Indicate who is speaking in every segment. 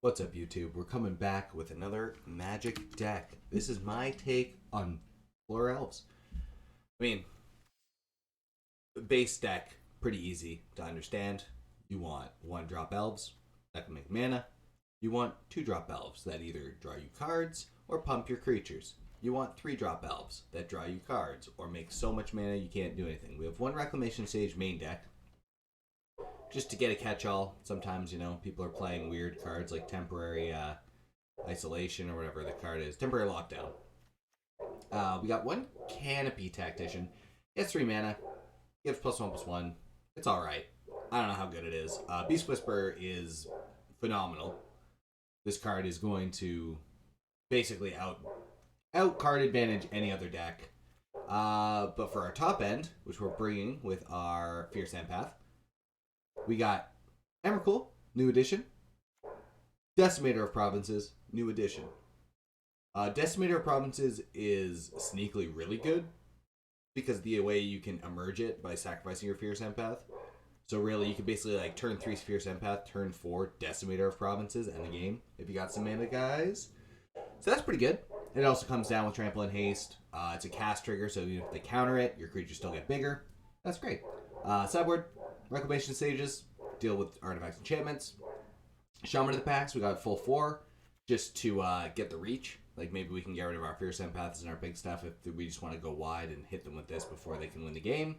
Speaker 1: What's up, YouTube? We're coming back with another Magic deck. This is my take on Floor Elves. I mean, base deck, pretty easy to understand. You want 1-drop elves that can make mana. You want 2-drop elves that either draw you cards or pump your creatures. You want 3-drop elves that draw you cards or make so much mana you can't do anything. We have 1 Reclamation Sage main deck just to get a catch-all. Sometimes, people are playing weird cards like Temporary Isolation or whatever the card is. Temporary Lockdown. We got 1 Canopy Tactician. It has 3 mana. Gives +1/+1. It's alright. I don't know how good it is. Beast Whisperer is phenomenal. This card is going to basically out card advantage any other deck. But for our top end, which we're bringing with our Fierce Empath, we got Emrakul, new edition. Decimator of Provinces, new edition. Decimator of Provinces is sneakily really good because the way you can emerge it by sacrificing your Fierce Empath. So really, you can basically like turn 3 Fierce Empath, turn 4 Decimator of Provinces, end the game if you got some mana, guys. So that's pretty good. It also comes down with Trample and Haste. It's a cast trigger, so even if they counter it, your creatures still get bigger. That's great. Sideboard, Reclamation Sages, deal with artifacts and enchantments. Shaman of the Packs, we got full 4, just to get the reach. Like maybe we can get rid of our Fierce Empaths and our big stuff if we just want to go wide and hit them with this before they can win the game.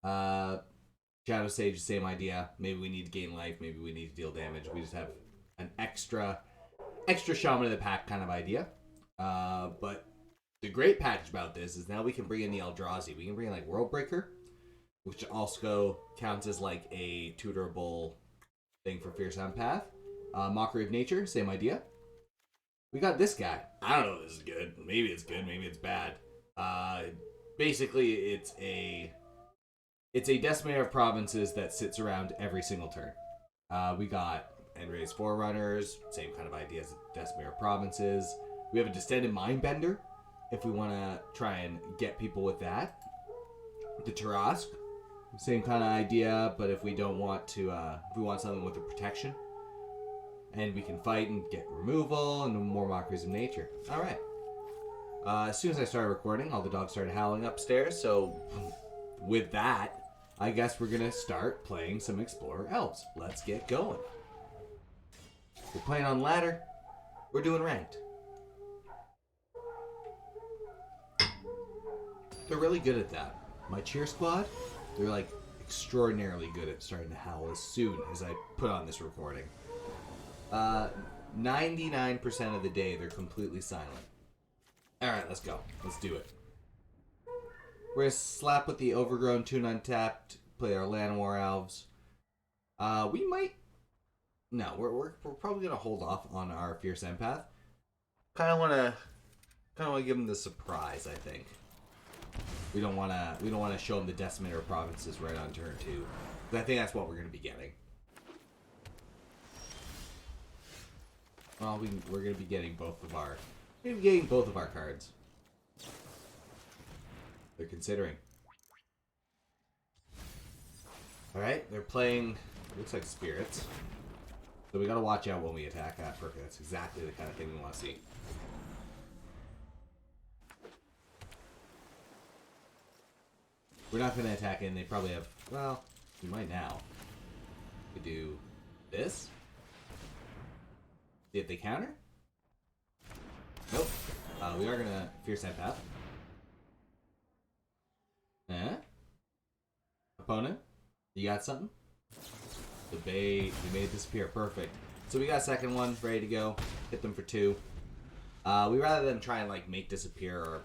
Speaker 1: Shadow Sage, same idea. Maybe we need to gain life, maybe we need to deal damage. We just have an extra Shaman of the Pack kind of idea. But the great package about this is now we can bring in the Eldrazi. We can bring in like Worldbreaker, which also counts as like a tutorable thing for Fierce Empath. Mockery of Nature, same idea. We got this guy. I don't know if this is good. Maybe it's good, maybe it's bad. Basically, it's a Decimator of Provinces that sits around every single turn. We got Enray's Forerunners, same kind of idea as Decimator of Provinces. We have a Distended Mindbender, if we want to try and get people with that. The Tarask, same kind of idea, but if we don't want to, if we want something with a protection, and we can fight and get removal and more Mockeries of Nature. All right. As soon as I started recording, all the dogs started howling upstairs. So, with that, I guess we're gonna start playing some Explorer Elves. Let's get going. We're playing on ladder. We're doing ranked. They're really good at that. My cheer squad, they're like extraordinarily good at starting to howl as soon as I put on this recording. 99% of the day, they're completely silent. Alright, let's go. Let's do it. We're going to slap with the Overgrown Tune Untapped, play our Llanowar Elves. We might... No, we're probably going to hold off on our Fierce Empath. Kind of want to give them the surprise, I think. We don't want to show them the Decimator of Provinces right on turn 2. But I think that's what we're going to be getting. Well, we're going to be getting both of our cards. They're considering. All right, they're playing. Looks like spirits. So we got to watch out when we attack that. Perfect. That's exactly the kind of thing we want to see. We're not going to attack in. They probably have... Well, we might now. We do this. See if they counter. Nope. We are going to Fierce Empath. Opponent, you got something? The bait. We made it disappear. Perfect. So we got a second one ready to go. Hit them for 2. We rather than try and like make disappear or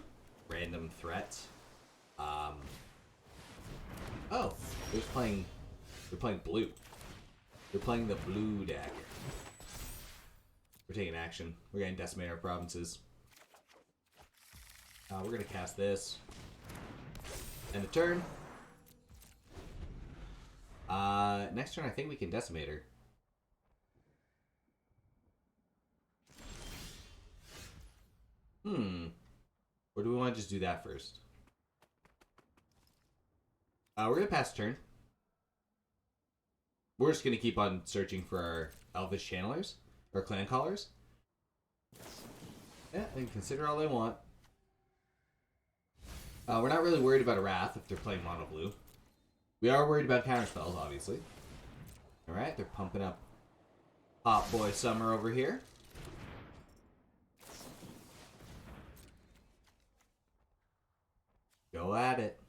Speaker 1: random threats. Oh, they're playing blue. They're playing the blue deck. We're taking action. We're getting Decimator of Provinces. We're gonna cast this. End the turn. Next turn I think we can Decimator. Or do we want to just do that first? We're going to pass turn. We're just going to keep on searching for our Elvish Channelers. Or clan callers. Yeah, they can consider all they want. We're not really worried about a Wrath if they're playing mono blue. We are worried about counterspells, obviously. Alright, they're pumping up Hot Boy Summer over here. Go at it.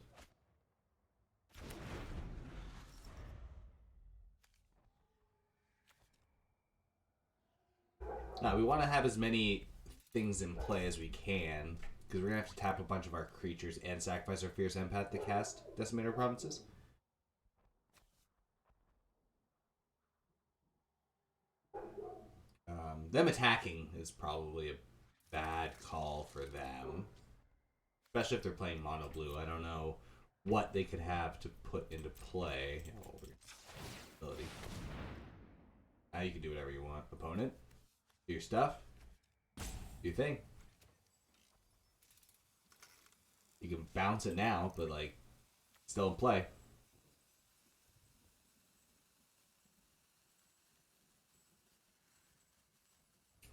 Speaker 1: We want to have as many things in play as we can, because we're going to have to tap a bunch of our creatures and sacrifice our Fierce Empath to cast Decimator Provinces. Them attacking is probably a bad call for them. Especially if they're playing mono blue. I don't know what they could have to put into play. Ability. Now you can do whatever you want. Opponent, do your stuff. Do your thing. You can bounce it now, but like, still in play.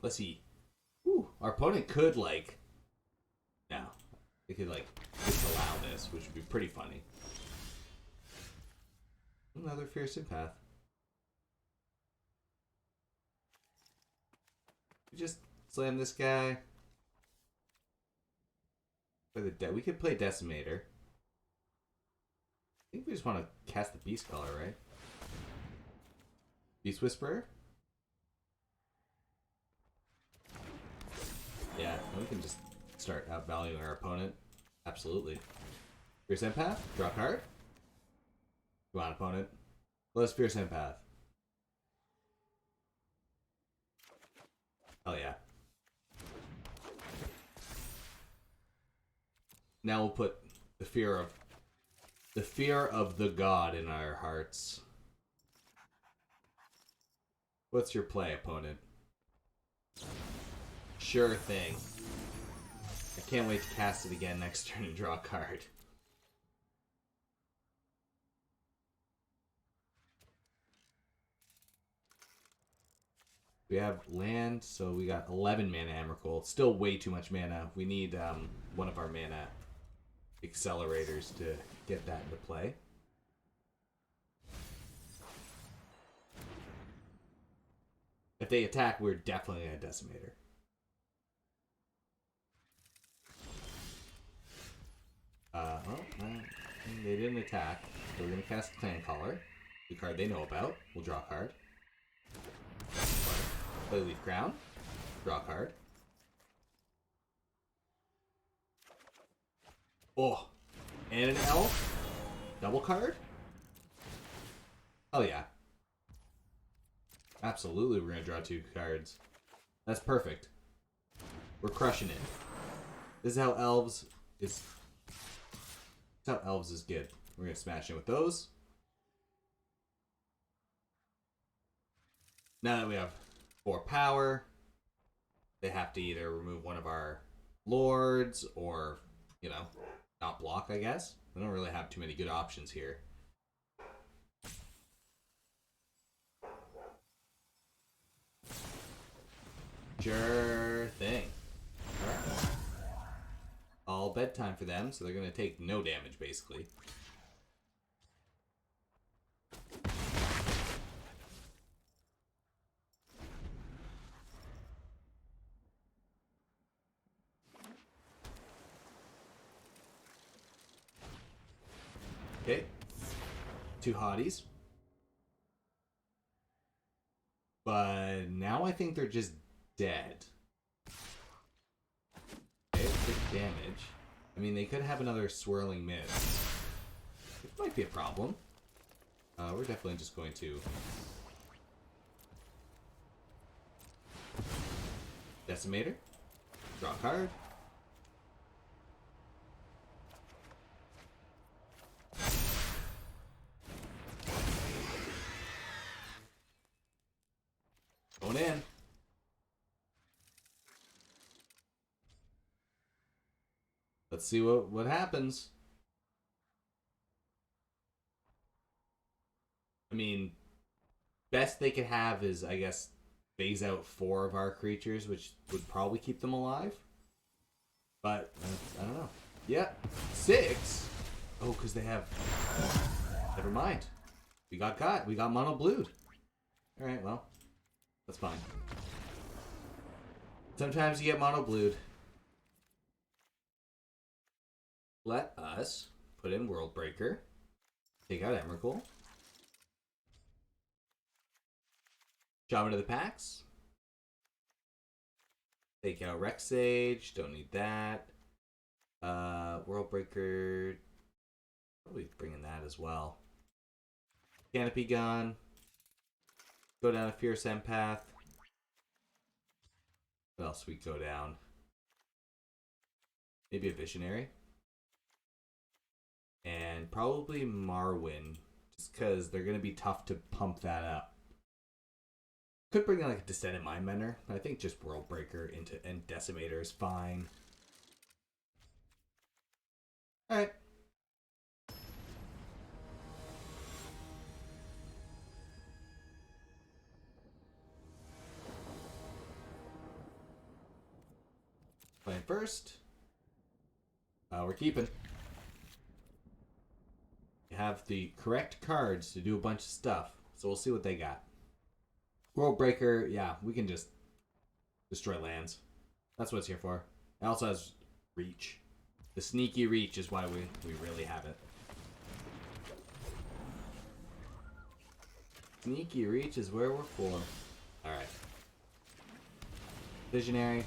Speaker 1: Let's see. Ooh, our opponent could like. No, they could like disallow this, which would be pretty funny. Another Fierce Empath. We just slam this guy. Play the we could play Decimator. I think we just want to cast the Beast Color, right? Beast Whisperer? Yeah, we can just start outvaluing our opponent. Absolutely. Fierce Empath, draw a card. Come on, opponent. Let's Fierce Empath. Oh yeah. Now we'll put the fear of the god in our hearts. What's your play, opponent? Sure thing. I can't wait to cast it again next turn and draw a card. We have land, so we got 11 mana Emrakul. Still way too much mana. We need one of our mana accelerators to get that into play. If they attack, we're definitely a Decimator. They didn't attack. So we're going to cast Clan Caller. The card they know about. We'll draw a card. Play Leaf Crown. Draw a card. Oh! And an elf. Double card? Oh yeah. Absolutely we're going to draw 2 cards. That's perfect. We're crushing it. This is how Elves is... This is how Elves is good. We're going to smash in with those. Now that we have 4 power, they have to either remove one of our lords or, you know, not block, I guess. We don't really have too many good options here. Sure thing. Alright. All bedtime for them, so they're going to take no damage, basically. Okay. 2 hotties. But now I think they're just dead. Okay, big damage. I mean, they could have another swirling mist. It might be a problem. We're definitely just going to... Decimator. Draw a card. Going in. Let's see what happens. I mean, best they could have is, I guess, phase out 4 of our creatures, which would probably keep them alive. But, I don't know. Yeah, 6? Oh, because they have... Never mind. We got caught. We got mono blued. Alright, well. That's fine. Sometimes you get mono blued. Let us put in World Breaker. Take out Emrakul. Shaman of the Pax. Take out Rex Sage. Don't need that. World Breaker. Probably bringing that as well. Canopy Gun. Go down a Fierce Empath. What else we go down? Maybe a Visionary. And probably Marwyn. Just because they're going to be tough to pump that up. Could bring in like a Descendant Mindbender. I think just World Breaker into and Decimator is fine. Alright. Playing first. We're keeping. You have the correct cards to do a bunch of stuff. So we'll see what they got. World Breaker, yeah, we can just destroy lands. That's what it's here for. It also has reach. The sneaky reach is why we really have it. Sneaky reach is where we're for. Alright. Visionary.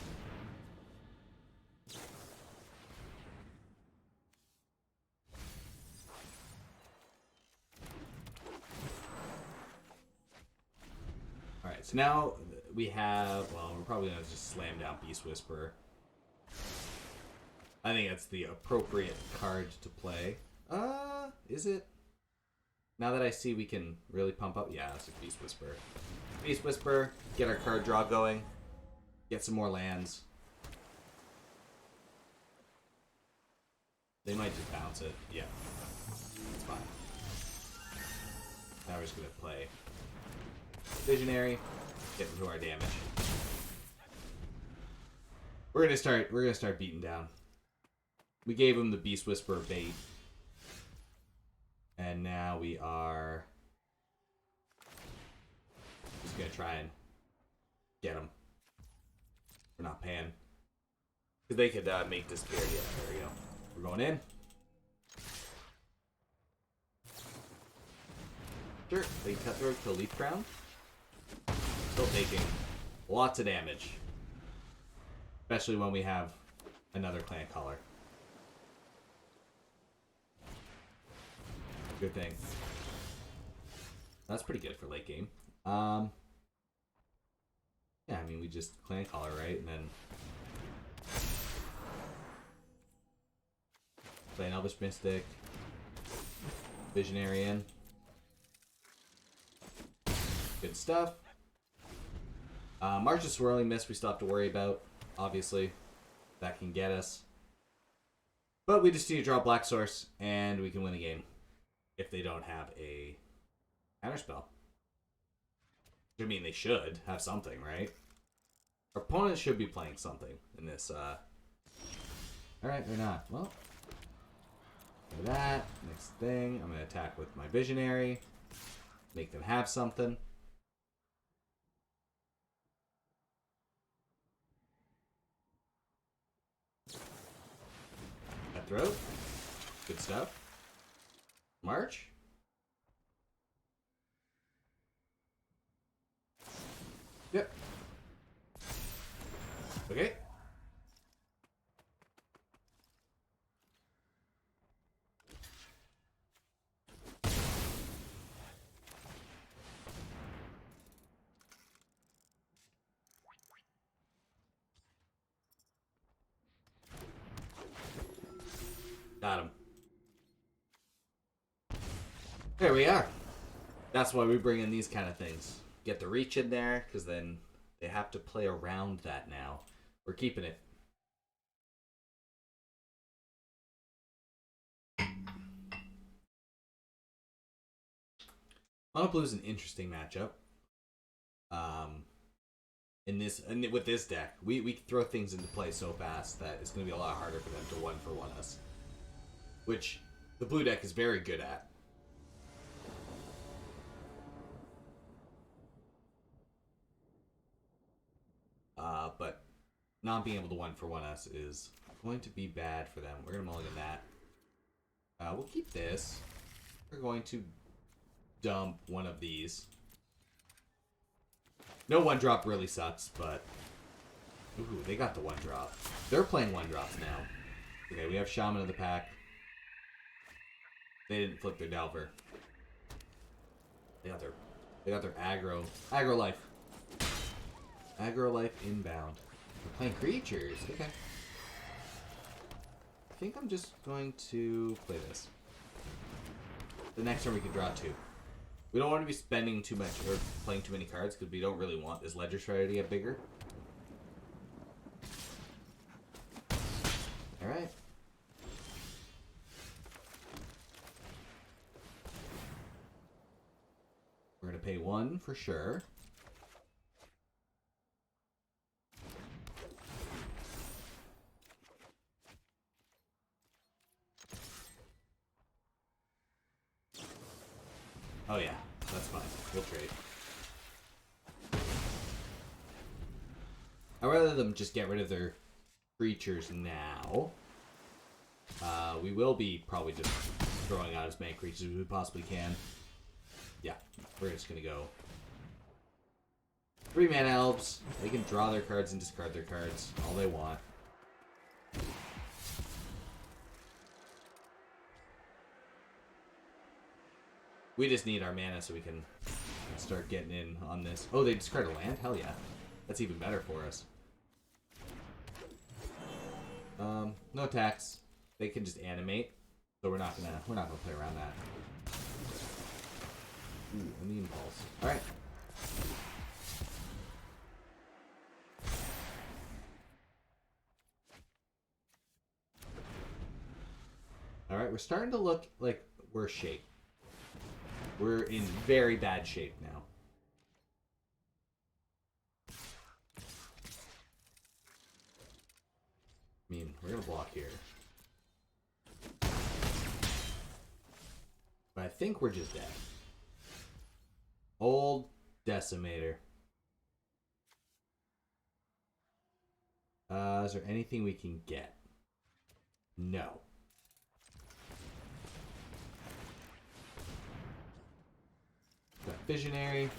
Speaker 1: Alright, so now we have... Well, we're probably going to just slam down Beast Whisperer. I think that's the appropriate card to play. Is it? Now that I see we can really pump up... Yeah, that's a Beast Whisperer. Beast Whisperer, get our card draw going. Get some more lands. They might just bounce it. Yeah. It's fine. Now we're just going to play Visionary. Get into our damage. We're gonna start beating down. We gave him the Beast Whisperer bait. And now we are just gonna try and get him. We're not paying. Because they could make disappear. Yeah, there we go. We're going in. Sure, they cut through to Leaf Crown. Still taking lots of damage. Especially when we have another clan color. Good thing. That's pretty good for late game. Yeah, I mean, we just clan color, right? And then play an Elvish Mystic. Visionary in. Good stuff. March of Swirling Mist we still have to worry about. Obviously, that can get us. But we just need to draw Black Source, and we can win the game. If they don't have a counterspell. I mean, they should have something, right? Our opponent should be playing something in this. Alright, they're not. Well, do that. Next thing, I'm going to attack with my Visionary. Make them have something. Cutthroat. Good stuff. March. Yep. Okay. Got him. There we are. That's why we bring in these kind of things. Get the reach in there, because then they have to play around that now. We're keeping it. Mono Blue is an interesting matchup. And with this deck, we throw things into play so fast that it's going to be a lot harder for them to 1-for-1 us. Which the blue deck is very good at. But not being able to 1-for-1 us is going to be bad for them. We're going to mulligan that. We'll keep this. We're going to dump one of these. No 1-drop really sucks, but... Ooh, they got the 1-drop. They're playing 1-drops now. Okay, we have Shaman of the pack. They didn't flip their Delver. They got their aggro. Aggro life. Aggro life inbound. We're playing creatures. Okay. I think I'm just going to play this. The next turn we can draw 2. We don't want to be spending too much or playing too many cards because we don't really want this Ledger Strider to get bigger. Alright. We're going to pay 1 for sure. Oh yeah, that's fine. We'll trade. I'd rather them just get rid of their creatures now. We will be probably just throwing out as many creatures as we possibly can. Yeah, we're just gonna go 3-mana elves. They can draw their cards and discard their cards all they want. We just need our mana so we can start getting in on this. Oh, they discard a land? Hell yeah. That's even better for us. No attacks. They can just animate. So we're not gonna play around that. Ooh, and the impulse. Alright. Alright, we're starting to look like we're shape. We're in very bad shape now. I mean, we're gonna block here. But I think we're just dead. Old Decimator. Is there anything we can get? No. Got Visionary.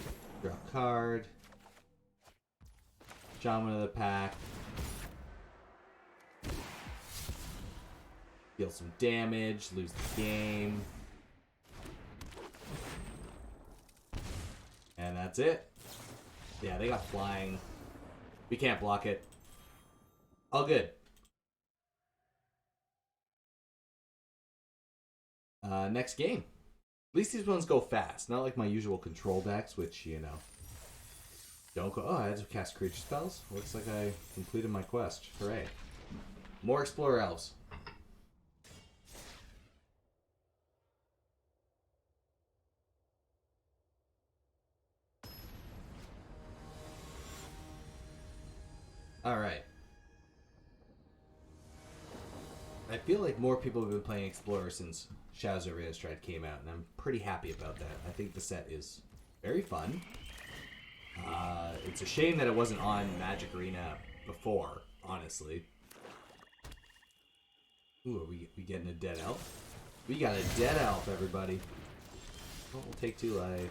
Speaker 1: Draw a card. Shaman of the pack. Deal some damage. Lose the game. And that's it. Yeah, they got flying. We can't block it. All good. Next game. At least these ones go fast. Not like my usual control decks, which, you know, don't go... Oh, I had to cast creature spells? Looks like I completed my quest. Hooray. More Explorer Elves. Alright. I feel like more people have been playing Explorer since Shadows over Innistrad came out, and I'm pretty happy about that. I think the set is very fun. It's a shame that it wasn't on Magic Arena before, honestly. Ooh, are we getting a dead elf? We got a dead elf, everybody. Oh, we'll take 2 life.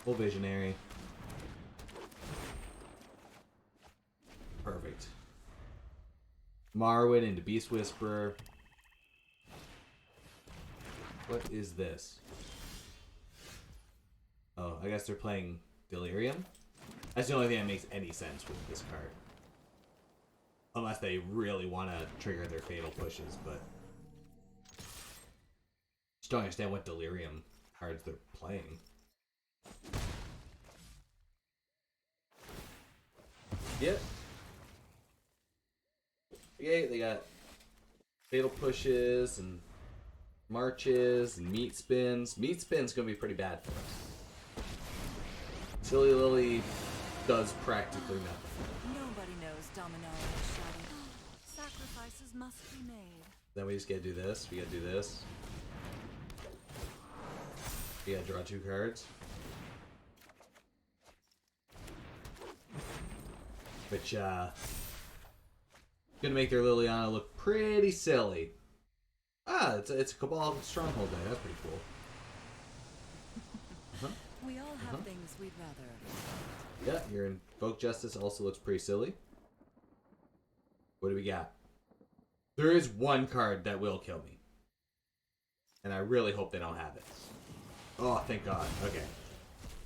Speaker 1: Full Visionary. Perfect. Marwyn into Beast Whisperer. What is this? Oh, I guess they're playing Delirium? That's the only thing that makes any sense with this card. Unless they really want to trigger their fatal pushes, but... Just don't understand what Delirium cards they're playing. Yep. Okay, they got fatal pushes and marches and meat spins. Meat spin's gonna be pretty bad for us. Silly Lily does practically nothing.
Speaker 2: Nobody knows Dominaria is shattered. Sacrifices must be made.
Speaker 1: Then we just gotta do this. We gotta do this. We gotta draw 2 cards. Which, gonna make their Liliana look pretty silly. Ah, it's a Cabal Stronghold deck. That's pretty cool.
Speaker 2: We all have things we'd rather.
Speaker 1: Yeah, your Invoke Justice also looks pretty silly. What do we got? There is one card that will kill me. And I really hope they don't have it. Oh, thank God. Okay.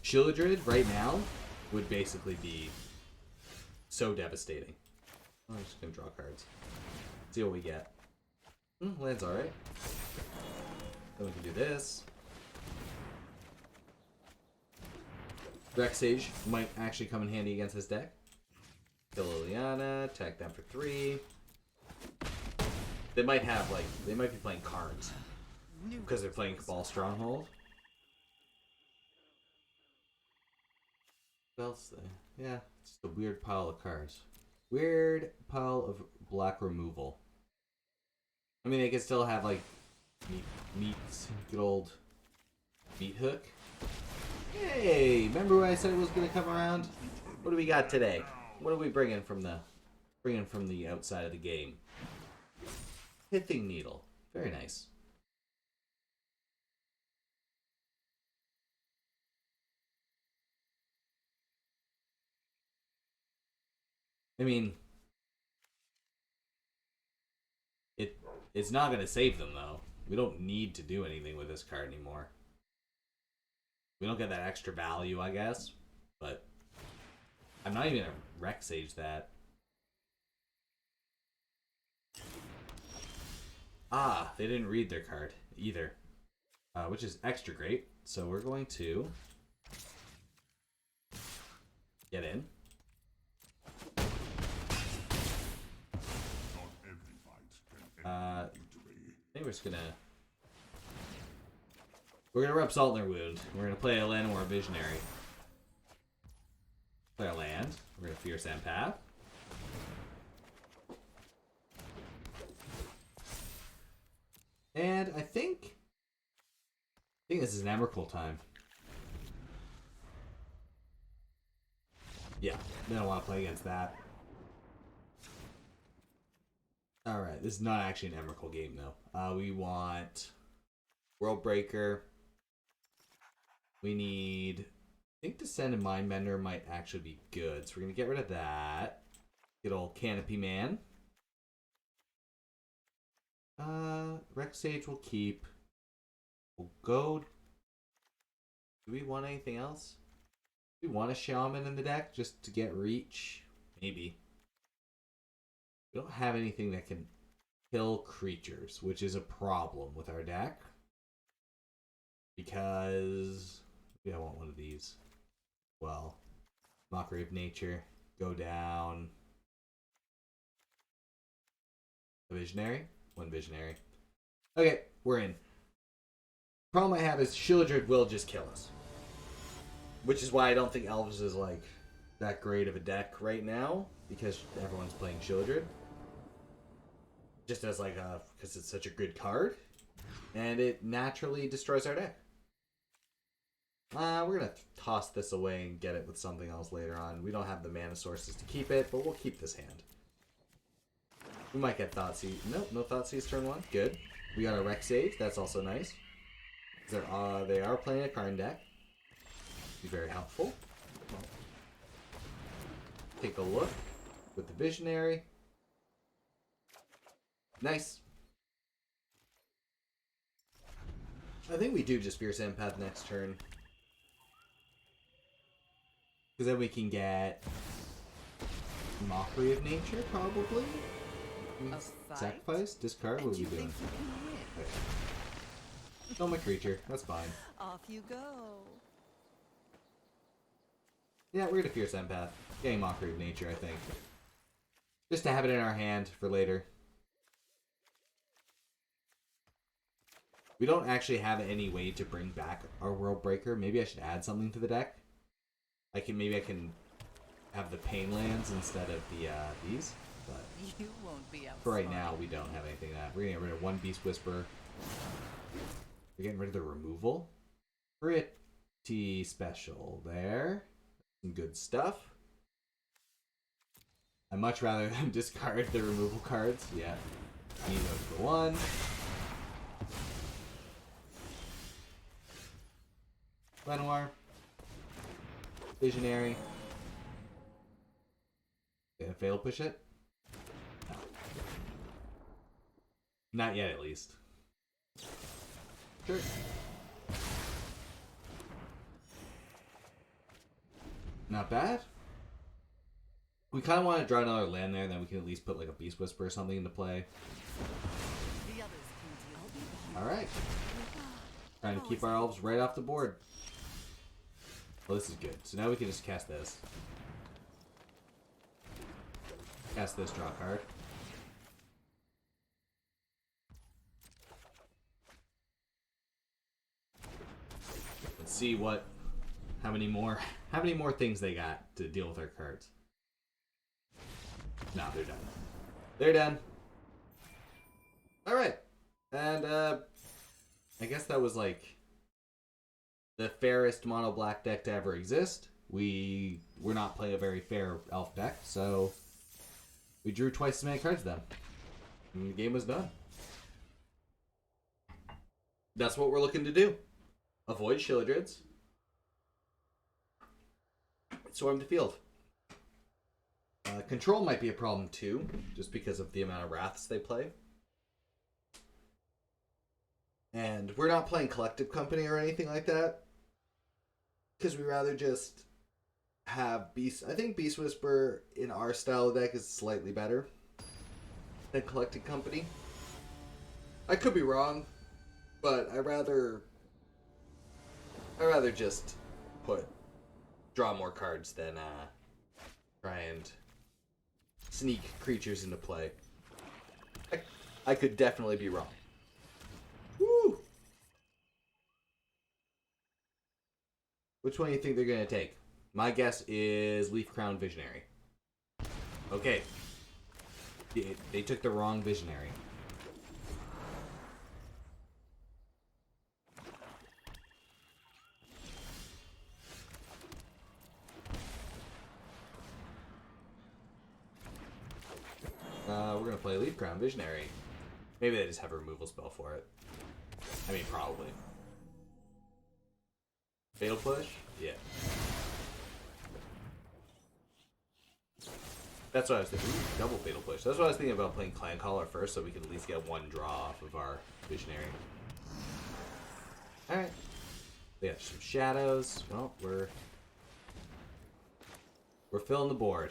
Speaker 1: Shieldred right now would basically be so devastating. Oh, I'm just going to draw cards. See what we get. Land's alright. Then we can do this. Rexage might actually come in handy against this deck. Kill Liliana, attack them for 3. They might have, like, they might be playing cards. Because they're playing Cabal Stronghold. What else? Yeah, it's just a weird pile of cards. Weird pile of black removal. I mean, they could still have, like, meats, good old meat hook. Hey, remember when I said it was going to come around? What do we got today? What are we bringing from the outside of the game? Pithing Needle. Very nice. I mean, it's not going to save them, though. We don't need to do anything with this card anymore. We don't get that extra value, I guess. But I'm not even going to Rexage that. Ah, they didn't read their card either. Which is extra great. So we're going to get in. I think we're gonna rub salt in their wound. We're gonna play a Llanowar Visionary. Play a land. We're gonna Fierce Empath. And I think this is an Emrakul time. Yeah, they don't want to play against that. Alright, this is not actually an Emrakul game, though. We want World Breaker. We need... I think Descend and Mindbender might actually be good. So we're going to get rid of that. Good old Canopy Man. Rexage will keep. We'll go... Do we want anything else? Do we want a Shaman in the deck just to get reach? Maybe. We don't have anything that can kill creatures, which is a problem with our deck. Because... I want one of these. Well, Mockery of Nature. Go down. A Visionary? One Visionary. Okay, we're in. Problem I have is Shieldred will just kill us. Which is why I don't think Elves is like that great of a deck right now. Because everyone's playing Shieldred. Just as like a... Because it's such a good card. And it naturally destroys our deck. We're going to toss this away and get it with something else later on. We don't have the mana sources to keep it, but we'll keep this hand. We might get Thoughtseize. Nope, no Thoughtseize turn 1. Good. We got a Rexage. That's also nice. They are playing a Karn deck. Be very helpful. Take a look with the Visionary. Nice. I think we do just Fierce Empath next turn. Because then we can get Mockery of Nature, probably. Sacrifice, discard. What are we doing? Okay. Kill my creature. That's fine.
Speaker 2: Off you go.
Speaker 1: Yeah, we're gonna Fierce Empath. Getting Mockery of Nature, I think. Just to have it in our hand for later. We don't actually have any way to bring back our World Breaker. Maybe I should add something to the deck. Maybe I can have the pain lands instead of the these. But
Speaker 2: You won't be out.
Speaker 1: for right now, we don't have anything that. We're gonna get rid of one Beast Whisper. We're getting rid of the removal. Pretty special there. Some good stuff. I'd much rather than discard the removal cards. Yeah. Need those for one. Lenoir. Visionary. Gonna fail push it? No. Not yet, at least. Sure. Not bad. We kind of want to draw another land there, then we can at least put like a Beast Whisper or something into play.
Speaker 2: The others can deal.
Speaker 1: Alright. Trying to keep our elves right off the board. Well, this is good. So now we can just cast this. Cast this, draw a card. Let's see how many more things they got to deal with our cards. No, they're done. They're done. Alright. And I guess that was like the fairest mono black deck to ever exist. We're not playing a very fair elf deck, so we drew twice as many cards then. And the game was done. That's what we're looking to do. Avoid Shilladrids. Swarm the field. Control might be a problem too, just because of the amount of Wraths they play. And we're not playing Collective Company or anything like that, because we rather just have Beast. I think Beast Whisper in our style of deck is slightly better than Collective Company. I could be wrong, but I rather just draw more cards than try and sneak creatures into play. I could definitely be wrong. Woo! Which one do you think they're going to take? My guess is Leaf Crown Visionary. Okay. They took the wrong Visionary. We're going to play Leaf Crown Visionary. Maybe they just have a removal spell for it. I mean, probably. Fatal Push? Yeah. That's what I was thinking. Ooh, double Fatal Push. That's what I was thinking about playing Clan Caller first, so we could at least get one draw off of our Visionary. Alright. They got some shadows. Well, we're filling the board.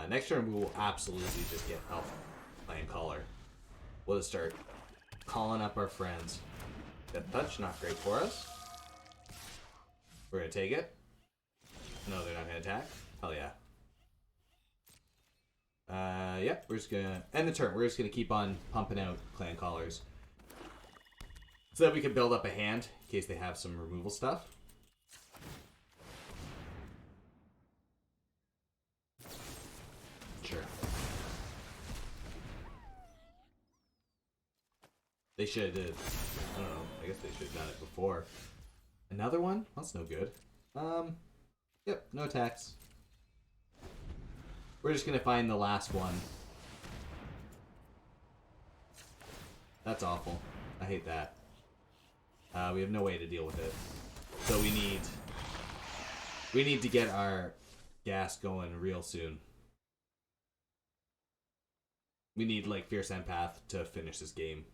Speaker 1: Next turn we will absolutely just get help playing Caller. We'll just start calling up our friends. Death Touch, not great for us. We're gonna take it. No, they're not gonna attack. Hell yeah. Yep, we're just gonna end the turn. We're just gonna keep on pumping out Clan Callers, so that we can build up a hand in case they have some removal stuff. Sure. They should have did. I don't know. I guess they should have done it before. Another one? That's no good. Yep, no attacks. We're just gonna find the last one. That's awful. I hate that. We have no way to deal with it. So we need to get our gas going real soon. We need, like, Fierce Empath to finish this game.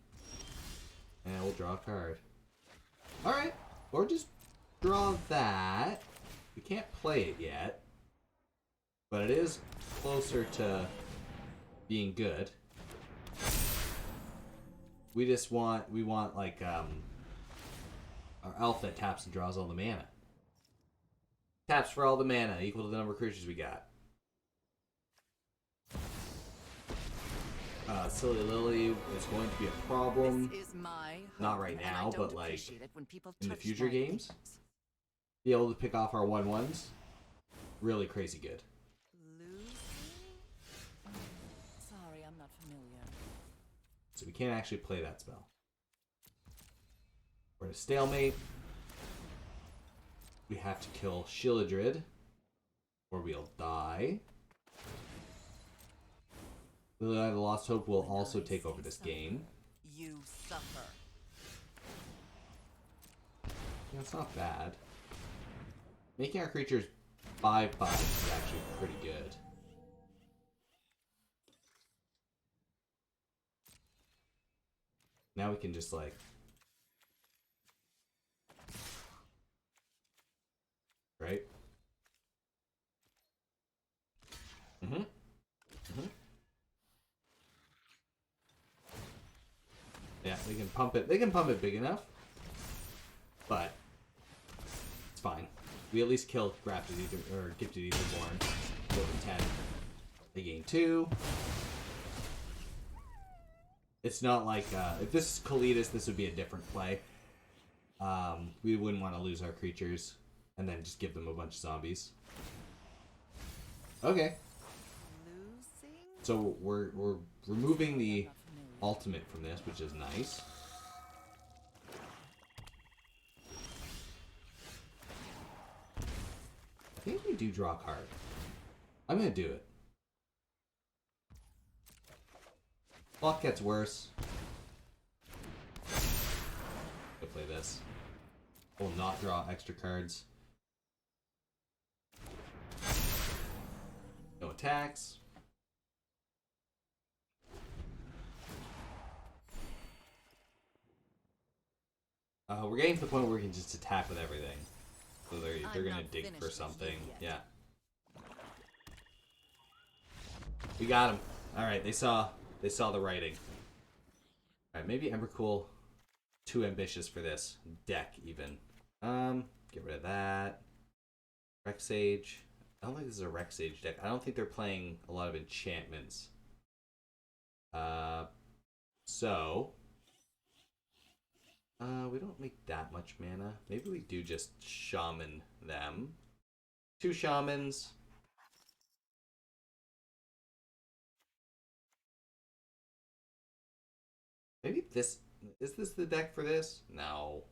Speaker 1: And we'll draw a card. Alright. Or just draw that. We can't play it yet. But it is closer to being good. We want, like, our elf that taps and draws all the mana. Taps for all the mana, equal to the number of creatures we got. Silly Lily is going to be a problem.
Speaker 2: This is my
Speaker 1: Not
Speaker 2: home,
Speaker 1: right
Speaker 2: and I
Speaker 1: now,
Speaker 2: don't
Speaker 1: but like
Speaker 2: appreciate it when people
Speaker 1: in the
Speaker 2: touch
Speaker 1: future
Speaker 2: my
Speaker 1: games,
Speaker 2: things.
Speaker 1: be able to pick off our 1/1s, really crazy good.
Speaker 2: Lucy? Sorry, I'm not familiar.
Speaker 1: So we can't actually play that spell. We're in a stalemate. We have to kill Shieldred, or we'll die. The Lost Hope will also take over this game.
Speaker 2: You suffer.
Speaker 1: Yeah, it's not bad. Making our creatures 5/5 is actually pretty good. Now we can just like... Right? Mm-hmm. Yeah, they can pump it. They can pump it big enough. But it's fine. We at least killed Grafted Ether, or Gifted Etherborn. Killed them 10. They gain 2. It's not like if this is Kalidas, this would be a different play. We wouldn't want to lose our creatures and then just give them a bunch of zombies. Okay.
Speaker 2: Losing?
Speaker 1: So we're removing the ultimate from this, which is nice. I think we do draw a card. I'm gonna do it. Luck gets worse. Go play this. We'll not draw extra cards. No attacks. We're getting to the point where we can just attack with everything. So they're gonna dig for something. Yeah. We got him. All right, they saw the writing. All right, maybe Embercool too ambitious for this deck even. Get rid of that. Rexage. I don't think this is a Rexage deck. I don't think they're playing a lot of enchantments. So we don't make that much mana. Maybe we do just shaman them. 2 shamans. Maybe this... Is this the deck for this? No.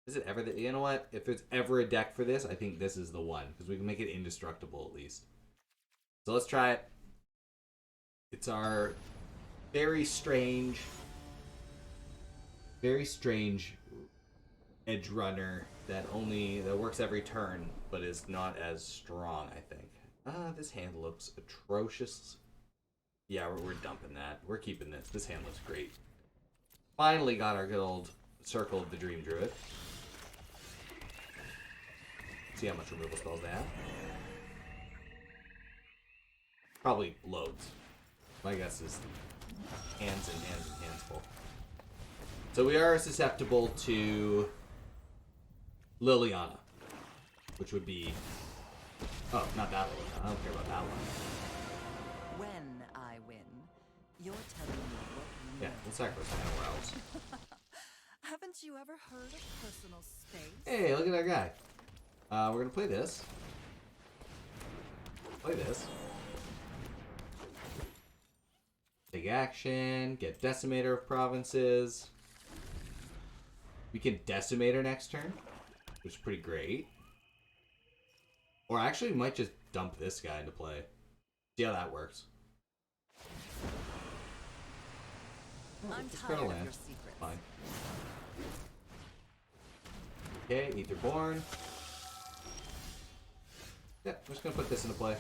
Speaker 1: Is it ever the... You know what? If there's ever a deck for this, I think this is the one. Because we can make it indestructible at least. So let's try it. It's our very strange edge runner that works every turn, but is not as strong, I think. This hand looks atrocious. Yeah, we're dumping that. We're keeping this. This hand looks great. Finally got our good old Circle of the Dream Druid. See how much removal spells they have. Probably loads. My guess is hands and hands and hands full. So we are susceptible to Liliana, which would be... Oh, not that Liliana. I don't care about that one.
Speaker 2: When I win, you're telling me what you
Speaker 1: Yeah,
Speaker 2: know.
Speaker 1: we'll sacrifice anywhere else.
Speaker 2: Haven't you ever heard of personal space?
Speaker 1: Hey, look at that guy. We're gonna play this. Play this. Take action. Get Decimator of Provinces. We can Decimate her next turn, which is pretty great. Or actually, we might just dump this guy into play. See how that works.
Speaker 2: I'm
Speaker 1: Just
Speaker 2: tired
Speaker 1: gonna
Speaker 2: of
Speaker 1: land.
Speaker 2: your secrets.
Speaker 1: Fine. Okay, Etherborn. Yeah, I'm just gonna put this into play.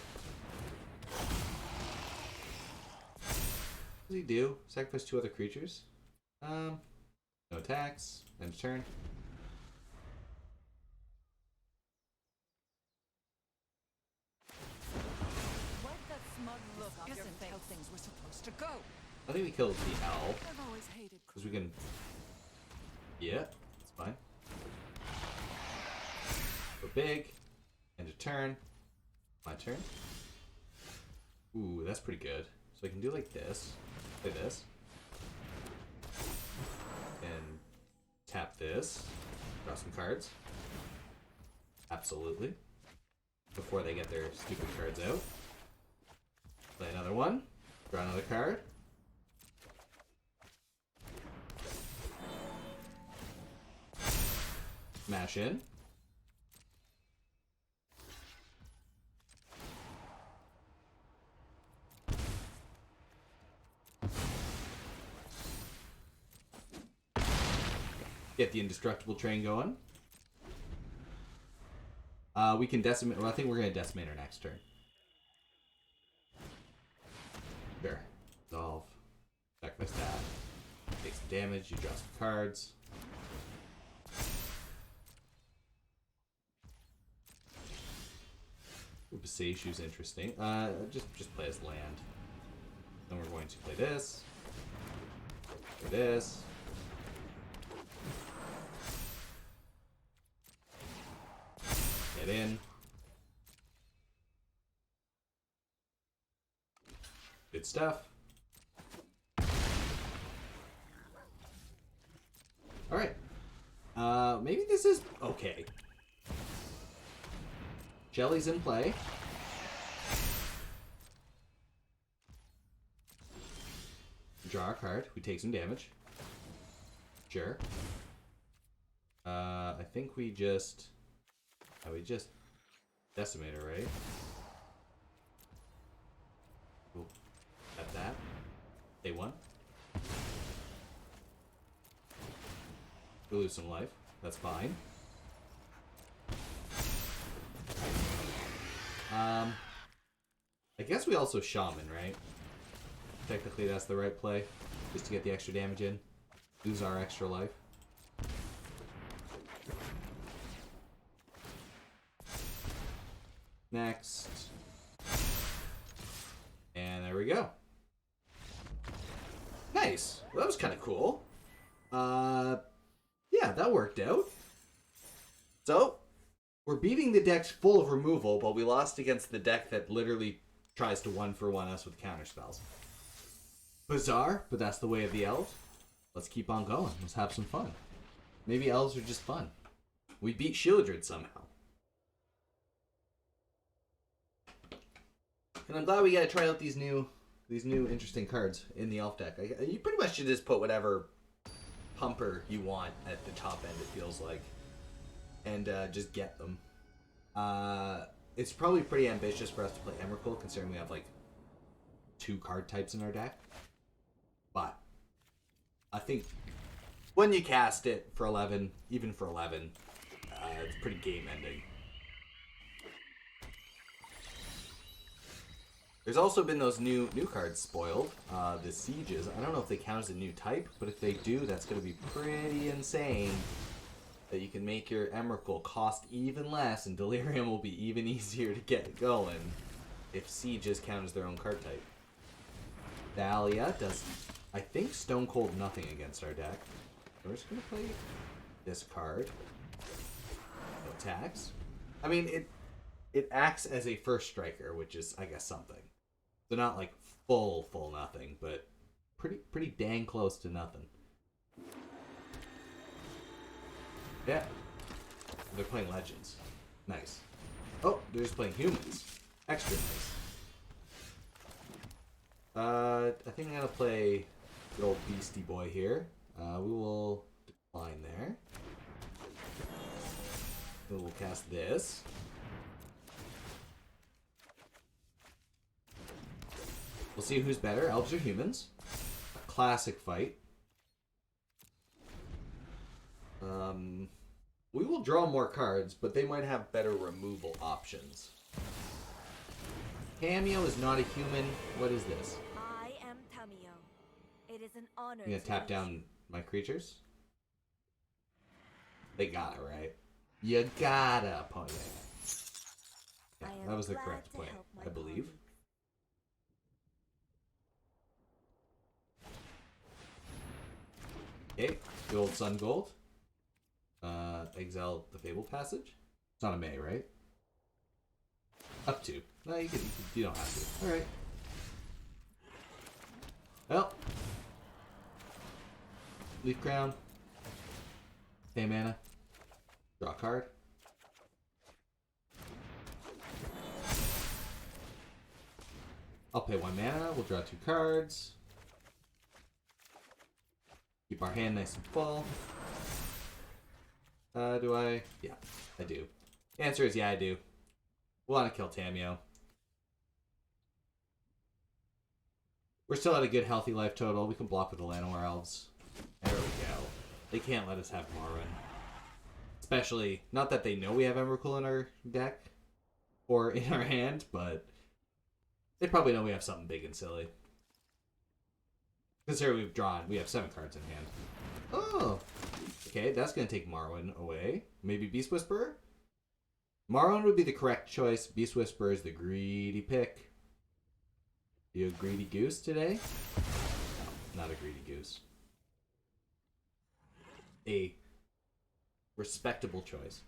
Speaker 1: What does he do? Sacrifice 2 other creatures? No attacks. End of turn.
Speaker 2: Wipe that smug look off your face. How things were supposed to go.
Speaker 1: I think we killed the elf.
Speaker 2: I've always hated
Speaker 1: Because we can... Yeah, it's fine. Go big. End of turn. My turn. Ooh, that's pretty good. So I can do like this. Play this. And tap this. Draw some cards. Absolutely. Before they get their stupid cards out. Play another one. Draw another card. Smash in. Get the indestructible train going. We can decimate. Well, I think we're going to decimate our next turn. Sure. Resolve. Sacrifice that. Take some damage. You draw some cards. Besaciu's interesting. Just play as land. Then we're going to play this. Play this. Get in. Good stuff. Alright. Maybe this is okay. Jelly's in play. Draw a card. We take some damage. Sure. I think we just decimate her, right? Cool. Got that. They won. We lose some life. That's fine. I guess we also shaman, right? Technically that's the right play. Just to get the extra damage in. Lose our extra life. Next. And there we go. Nice. Well, that was kind of cool. Yeah, that worked out. So, we're beating the decks full of removal, but we lost against the deck that literally tries to 1-for-1 us with counterspells. Bizarre, but that's the way of the elves. Let's keep on going. Let's have some fun. Maybe elves are just fun. We beat Shieldred somehow. And I'm glad we got to try out these new interesting cards in the elf deck. You pretty much should just put whatever pumper you want at the top end, it feels like. And just get them. It's probably pretty ambitious for us to play Emrakul, considering we have like 2 card types in our deck. But I think when you cast it for 11, even for 11, it's pretty game ending. There's also been those new cards spoiled, the Sieges. I don't know if they count as a new type, but if they do, that's going to be pretty insane. That you can make your Emrakul cost even less, and Delirium will be even easier to get going if Sieges count as their own card type. Thalia does, I think, Stone Cold nothing against our deck. We're just going to play this card. No attacks. I mean, it acts as a first striker, which is, I guess, something. So not like full nothing, but pretty dang close to nothing. Yeah. They're playing Legends. Nice. Oh, they're just playing Humans. Extra nice. I think I'm going to play good old Beastie Boy here. We will decline there. Then we'll cast this. We'll see who's better, elves or humans. A classic fight. We will draw more cards, but they might have better removal options. Tamio is not a human. What is this?
Speaker 2: I am Tamio. It is an honor.
Speaker 1: You gonna tap down my creatures? They got it, right? You gotta, opponent. Yeah, that was the correct play, I believe. Okay, the old Sun Gold. Exile the Fable Passage. It's not a May, right? Up to. No, you don't have to. Alright. Well. Leaf Crown. Pay mana. Draw a card. I'll pay 1 mana. We'll draw 2 cards. Keep our hand nice and full. Do I? Yeah, I do. The answer is yeah, I do. We'll want to kill Tamio. We're still at a good, healthy life total. We can block with the Llanowar Elves. There we go. They can't let us have Morrowind. Especially, not that they know we have Emrakul in our deck. Or in our hand, but... they probably know we have something big and silly. Consider we have 7 cards in hand. Oh! Okay, that's going to take Morrowind away. Maybe Beast Whisperer? Morrowind would be the correct choice. Beast Whisperer is the greedy pick. You a greedy goose today? No, not a greedy goose. A respectable choice.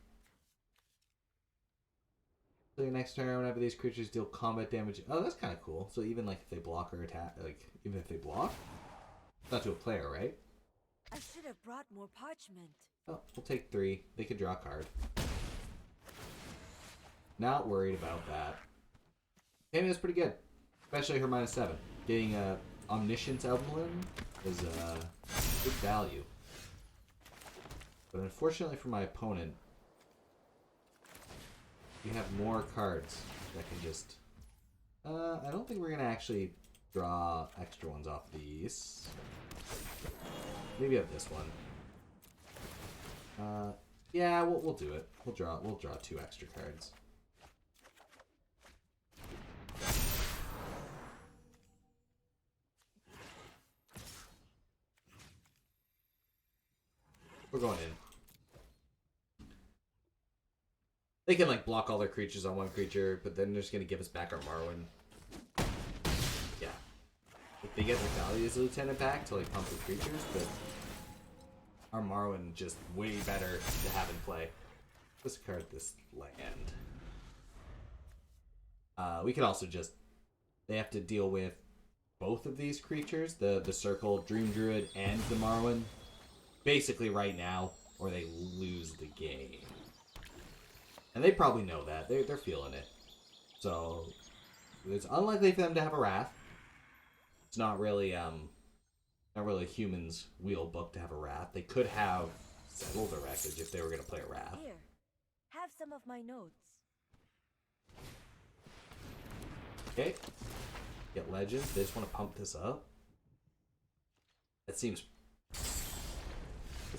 Speaker 1: So next turn, whenever these creatures deal combat damage... oh, that's kind of cool. So even like if they block or attack... like, even if they block? Not to a player, right?
Speaker 2: I should have brought more parchment.
Speaker 1: Oh, we'll take 3. They could draw a card. Not worried about that. Tamio's pretty good. Especially her -7. Getting Omniscience Emblem is good value. But unfortunately for my opponent, we have more cards that can just... I don't think we're going to actually draw extra ones off these. Maybe have this one. Yeah, we'll do it. We'll draw 2 extra cards. We're going in. They can like block all their creatures on one creature, but then they're just gonna give us back our Morrowind. Yeah. If they get the value as a lieutenant back to like pump the creatures, but our Morrowind just way better to have in play. Discard this land. We could also just... they have to deal with both of these creatures, the Circle, Dream Druid, and the Morrowind. Basically right now, or they lose the game. And they probably know that. They're feeling it. So, it's unlikely for them to have a Wrath. It's not really a human's wheel book to have a Wrath. They could have Settled the Wreckage if they were going to play a Wrath.
Speaker 2: Here, have some of my notes.
Speaker 1: Okay. Get Legends. They just want to pump this up. That seems...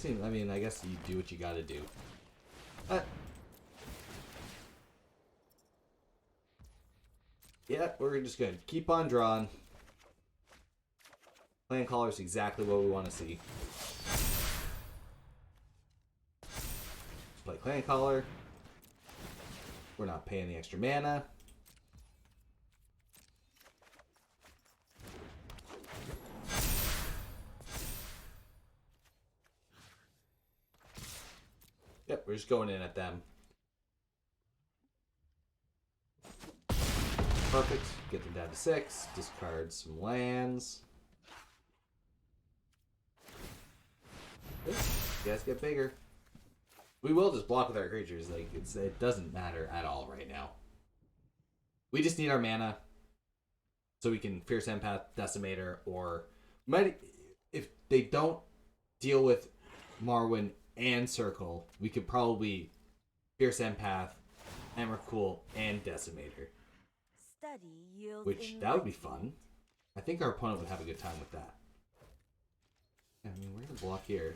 Speaker 1: I mean, I guess you do what you gotta do. Yeah, we're just gonna keep on drawing. Clan Caller is exactly what we want to see. Play Clan Caller. We're not paying the extra mana. Yep, we're just going in at them. Perfect. Get them down to 6. Discard some lands. Good. You guys get bigger. We will just block with our creatures. Like it doesn't matter at all right now. We just need our mana so we can Fierce Empath, Decimator, or if they don't deal with Morrowind and Circle, we could probably Fierce Empath, Emrakul, and Decimator.
Speaker 2: Study yields
Speaker 1: Which, that would be fun. I think our opponent would have a good time with that. I mean, we're going to block here.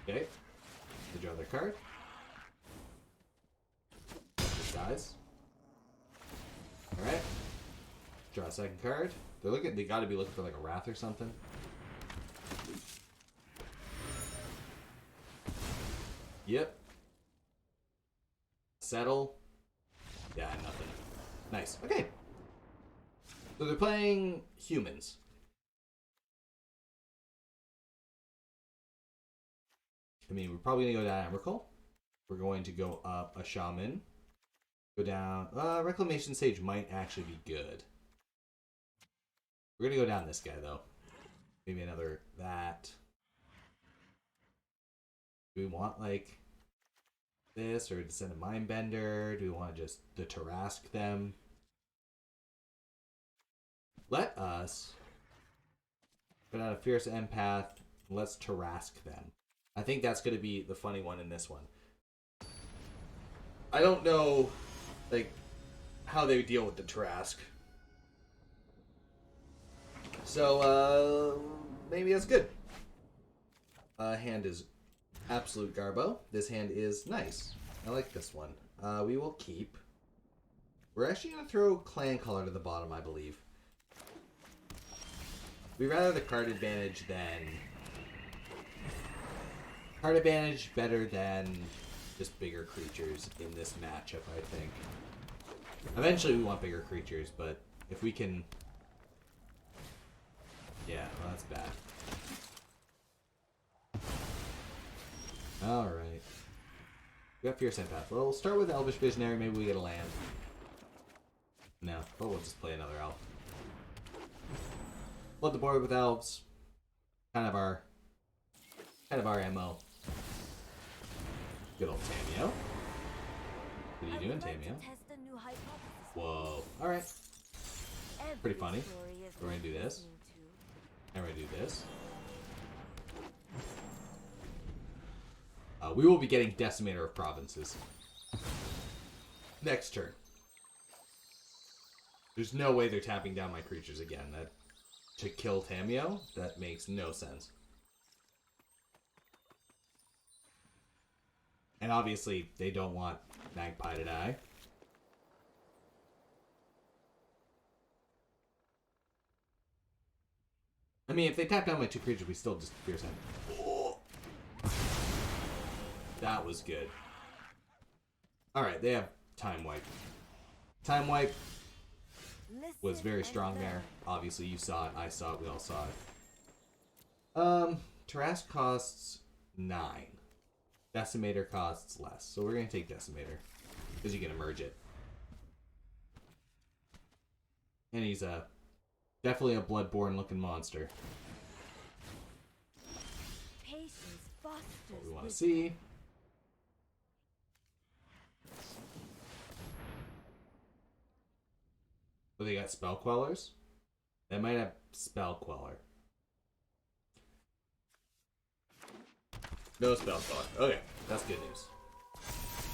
Speaker 1: Okay. They draw their card. This dies. Alright. Draw a second card. They gotta be looking for like a Wrath or something. Yep. Settle. Yeah, nothing. Nice. Okay. So they're playing humans. I mean, we're probably gonna go down Emrakul. We're going to go up a Shaman. Go down. Reclamation Sage might actually be good. We're gonna go down this guy though. Maybe another that. Do we want like this or Descendant Mindbender? Do we want to just the Tarask them? Let us put out a Fierce Empath. Let's Tarask them. I think that's going to be the funny one in this one. I don't know, like, how they deal with the Tarask. So, maybe that's good. Hand is absolute garbo. This hand is nice. I like this one. We will keep. We're actually going to throw Clan Color to the bottom, I believe. We'd rather the card advantage than... Card advantage better than just bigger creatures in this matchup, I think. Eventually we want bigger creatures, but if we can... Yeah, well, that's bad. Alright. We got Fierce Empath. Well, we'll start with Elvish Visionary. Maybe we get a land. No, but we'll just play another elf. Flood the board with elves. Kind of our MO. Good old Tamio. What are you doing, Tamio? Whoa. Alright. Pretty funny. We're gonna do this. And we're gonna do this. We will be getting Decimator of Provinces. Next turn. There's no way they're tapping down my creatures again. That to kill Tamio? That makes no sense. And obviously, they don't want Magpie to die. I mean, if they tap down my two creatures, we still just Fierce Hand. Oh. That was good. Alright, they have Time Wipe. Time Wipe was very strong there. Obviously, you saw it, I saw it, we all saw it. Tarask costs 9. Decimator costs less. So we're going to take Decimator. Because you can emerge it. And he's definitely a Bloodborne looking monster. What we want to see. Oh, they got Spell Quellers? They might have Spell Queller. No Spell Queller. Okay, that's good news.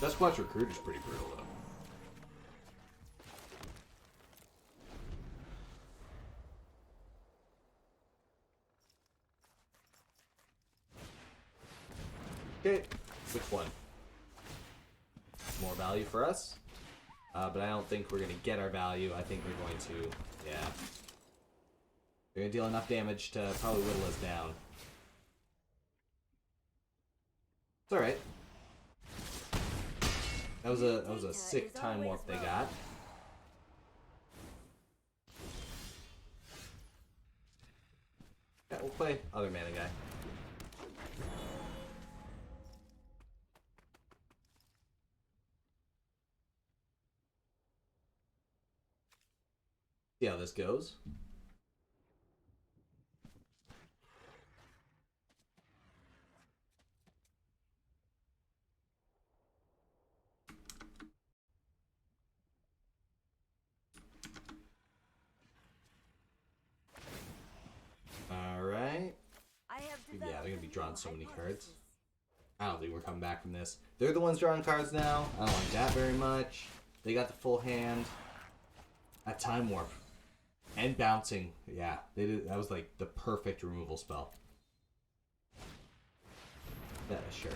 Speaker 1: Sasquatch Recruit is pretty brutal, though. Okay, which one? More value for us? But I don't think we're going to get our value. I think we're going to, yeah. They're going to deal enough damage to probably whittle us down. It's alright. That was a sick Time Warp they got. Yeah, we'll play other mana guy. See how this goes. Alright. Yeah, they're gonna be drawing so many cards. I don't think we're coming back from this. They're the ones drawing cards now. I don't like that very much. They got the full hand. That Time Warp. And bouncing. Yeah, they did. That was like the perfect removal spell. Yeah, sure.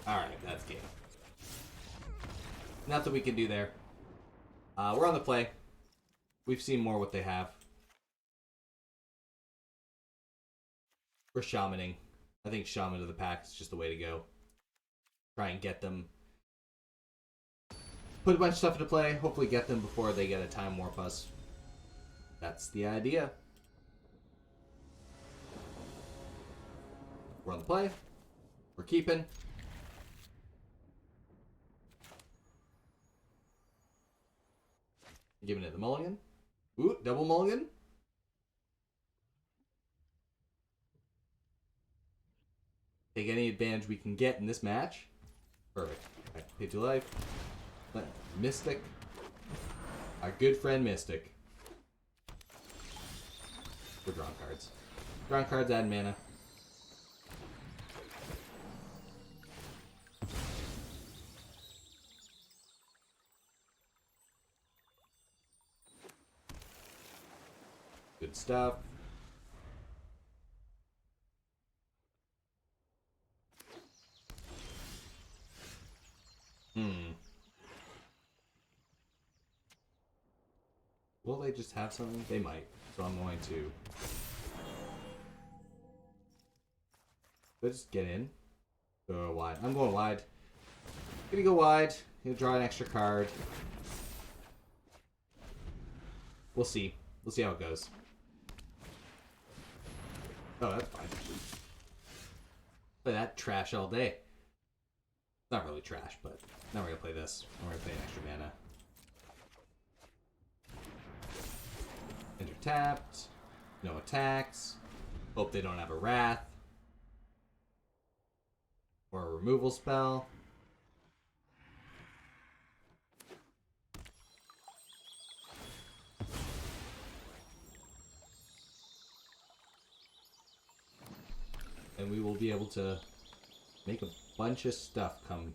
Speaker 1: Alright, that's game. Nothing we can do there. We're on the play. We've seen more what they have. We're shamaning. I think shaman to the pack is just the way to go. Try and get them. Put a bunch of stuff into play. Hopefully get them before they get a Time Warp us. That's the idea. We're on the play. We're keeping. Giving it the mulligan. Ooh, double mulligan. Take any advantage we can get in this match. Perfect. Right, pay 2 life. Mystic. Our good friend Mystic. We're drawing cards. Drawing cards, add mana. Good stuff. Will they just have something? They might. So I'm going to... Let's get in. Go wide. I'm going wide. Gonna go wide. Gonna draw an extra card. We'll see. We'll see how it goes. Oh, that's fine. Play that trash all day. Not really trash, but now we're gonna play this. We're gonna play an extra mana. Enter tapped. No attacks. Hope they don't have a wrath. Or a removal spell. And we will be able to make a bunch of stuff come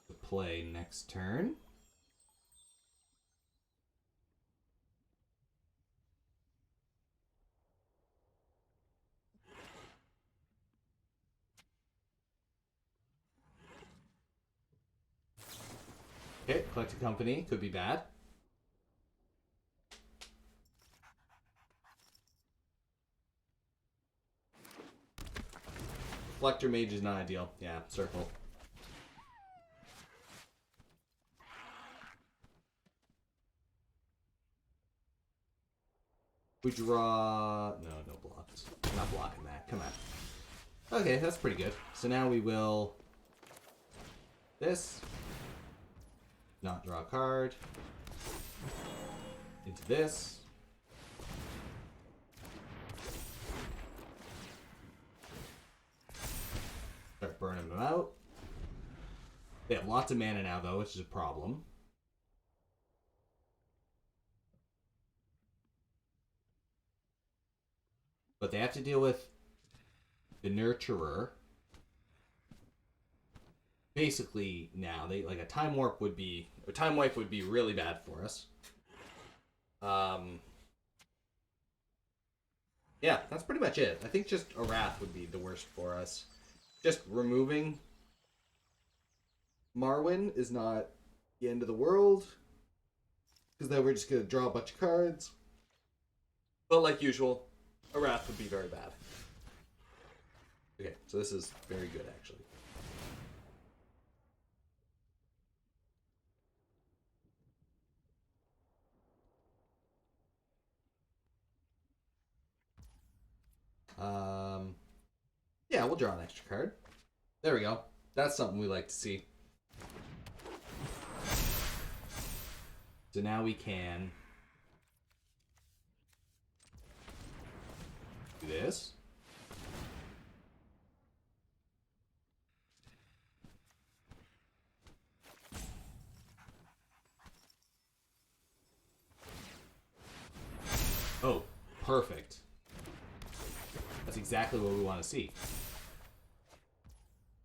Speaker 1: to play next turn. Okay, collect a company. Could be bad. Reflector Mage is not ideal. Yeah, circle. We draw... No blocks. I'm not blocking that. Come on. Okay, that's pretty good. So now we will... This. Not draw a card. Into this. Start burning them out. They have lots of mana now, though, which is a problem. But they have to deal with the Nurturer. Basically, now they like a time warp would be, or time wipe would be really bad for us. Yeah, that's pretty much it. I think just a Wrath would be the worst for us. Just removing Marwyn is not the end of the world, because then we're just gonna draw a bunch of cards. But like usual, a Wrath would be very bad. Okay, so this is very good actually. Yeah, we'll draw an extra card. There we go. That's something we like to see. So now we can do this. Oh, perfect. That's exactly what we want to see.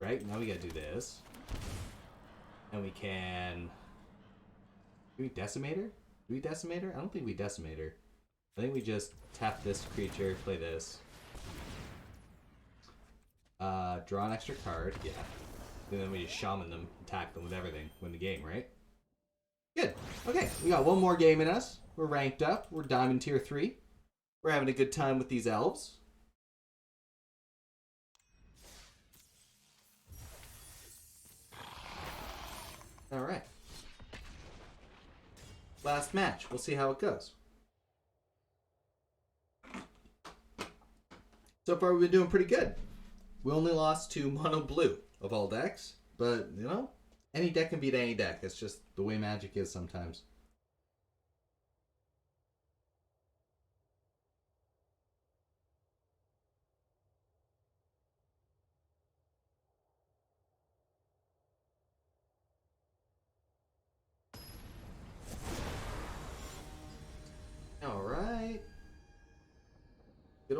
Speaker 1: Right? Now we gotta do this. And we can... Do we Decimator? Do we Decimator? I don't think we Decimator. I think we just tap this creature, play this. Draw an extra card, yeah. And then we just shaman them, attack them with everything, win the game, right? Good. Okay, we got one more game in us. We're ranked up. We're Diamond Tier 3. We're having a good time with these elves. Alright. Last match. We'll see how it goes. So far, we've been doing pretty good. We only lost to Mono Blue of all decks. But, you know, any deck can beat any deck. It's just the way Magic is sometimes.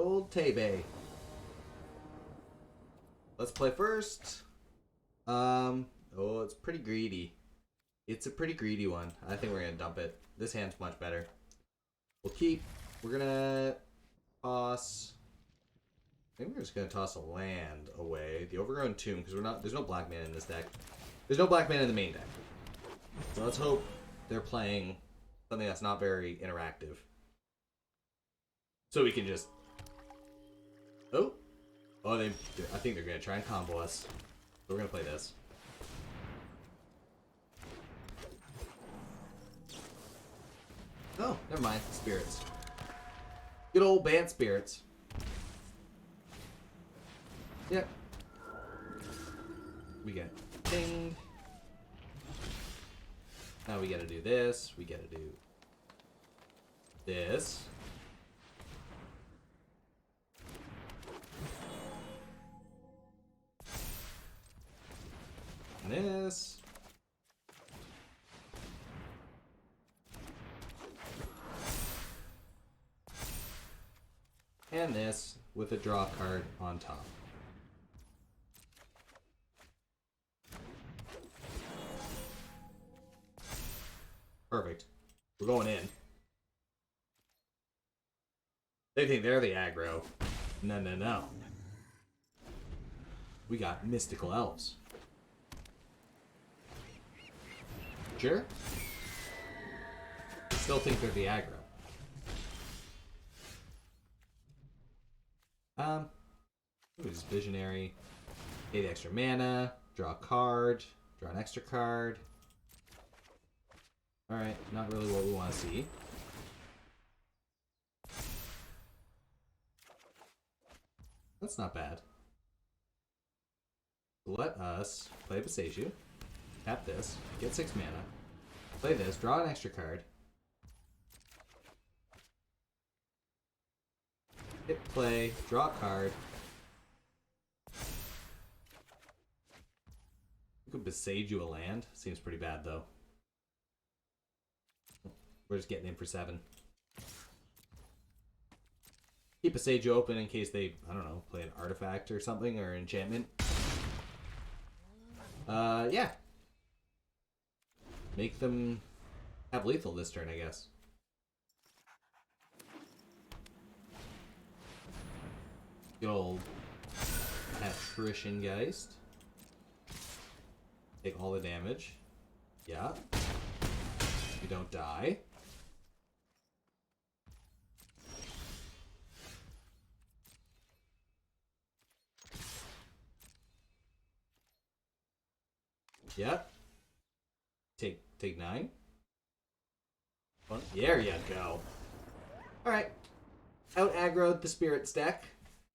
Speaker 1: old Tebe. Let's play first. Oh, it's pretty greedy. It's a pretty greedy one. I think we're gonna dump it. This hand's much better. We'll keep. We're gonna toss. I think we're just gonna toss a land away. The Overgrown Tomb, because we're not. There's no black mana in this deck. There's no black mana in the main deck. So let's hope they're playing something that's not very interactive. So we can just. Oh, they. I think they're gonna try and combo us. So we're gonna play this. Oh, never mind. Spirits. Good old band spirits. Yep. We get pinged. Now we gotta do this. We gotta do this. And this. And this with a draw card on top. Perfect. We're going in. They think they're the aggro. No, no, no. We got mystical elves. Sure? Still think they're the aggro. Who's visionary? 8 extra mana. Draw a card. Draw an extra card. Alright, not really what we want to see. That's not bad. Let us play Beseiju. Tap this. Get 6 mana. Play this. Draw an extra card. Hit play. Draw a card. We could Beseiju a land. Seems pretty bad though. We're just getting in for 7. Keep a Sage open in case they, I don't know, play an artifact or something, or enchantment. Yeah. Make them have lethal this turn, I guess. Good old Patrician Geist. Take all the damage. Yeah. You don't die. Yep. Take 9. There you go. Alright. Out aggroed the spirits deck.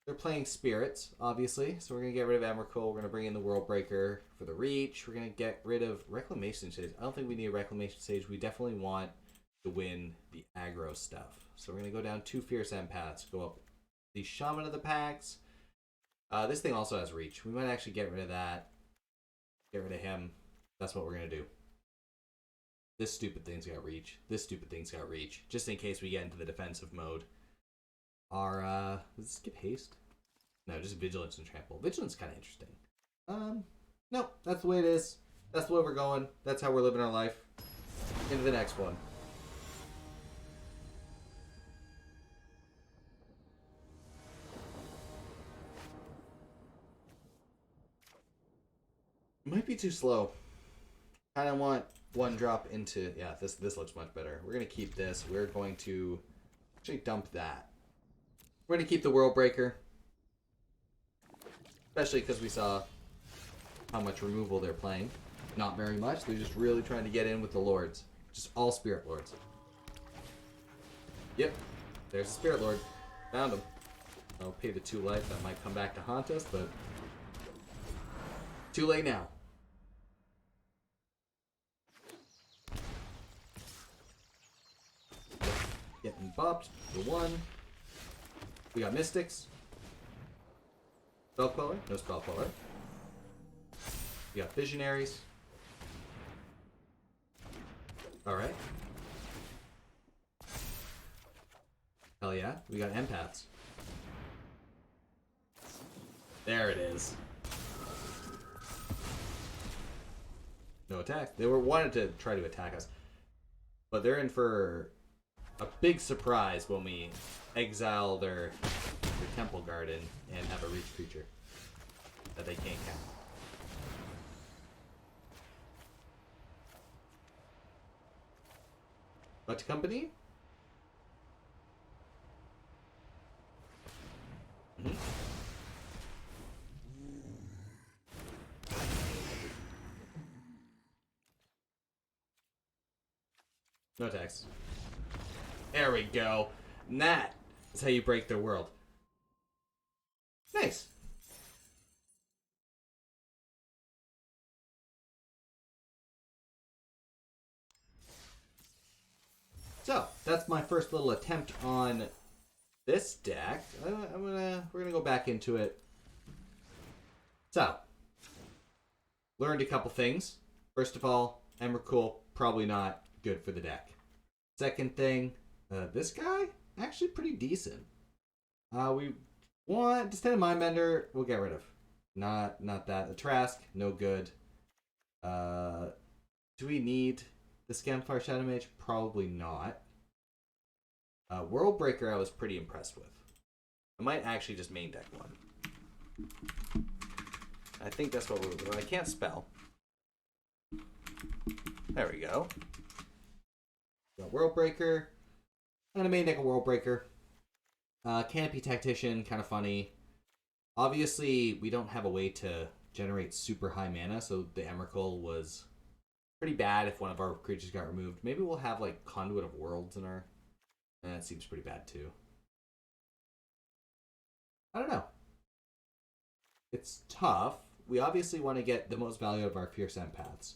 Speaker 1: They're playing spirits, obviously. So we're going to get rid of Emrakul. We're going to bring in the World Breaker for the reach. We're going to get rid of Reclamation Sage. I don't think we need a Reclamation Sage. We definitely want to win the aggro stuff. So we're going to go down 2 Fierce Empaths. Go up the Shaman of the Packs. This thing also has reach. We might actually get rid of that. Get rid of him. That's what we're going to do. This stupid thing's got reach. This stupid thing's got reach. Just in case we get into the defensive mode. Our, does this get haste? No, just Vigilance and Trample. Vigilance is kind of interesting. No, that's the way it is. That's the way we're going. That's how we're living our life. Into the next one. Might be too slow. Kind of want one drop into... Yeah, this looks much better. We're going to keep this. We're going to actually dump that. We're going to keep the World Breaker. Especially because we saw how much removal they're playing. Not very much. They're just really trying to get in with the Lords. Just all Spirit Lords. Yep. There's a Spirit Lord. Found him. I'll pay the 2 life. That might come back to haunt us, but... Too late now. Getting bopped for 1. We got Mystics. Spell Queller? No Spell Queller. We got Visionaries. Alright. Hell yeah. We got Empaths. There it is. No attack. They wanted to try to attack us. But they're in for a big surprise when we exile their temple garden and have a reach creature that they can't count. But to company? Mm-hmm. No attacks. There we go. And that is how you break their world. Nice. So, that's my first little attempt on this deck. We're gonna go back into it. So, learned a couple things. First of all, Emrakul, probably not good for the deck. Second thing, this guy, actually pretty decent. We want Distended Mindbender, we'll get rid of. Not that. The Trask, no good. Do we need the Scamfire Shadow Mage? Probably not. Worldbreaker I was pretty impressed with. I might actually just main deck one. I think that's what we're doing. I can't spell. There we go. Got Worldbreaker. I'm gonna main deck a Worldbreaker. Canopy Tactician, kind of funny. Obviously, we don't have a way to generate super high mana, so the Emrakul was pretty bad if one of our creatures got removed. Maybe we'll have like Conduit of Worlds in our... That seems pretty bad too. I don't know. It's tough. We obviously want to get the most value out of our Fierce Empaths.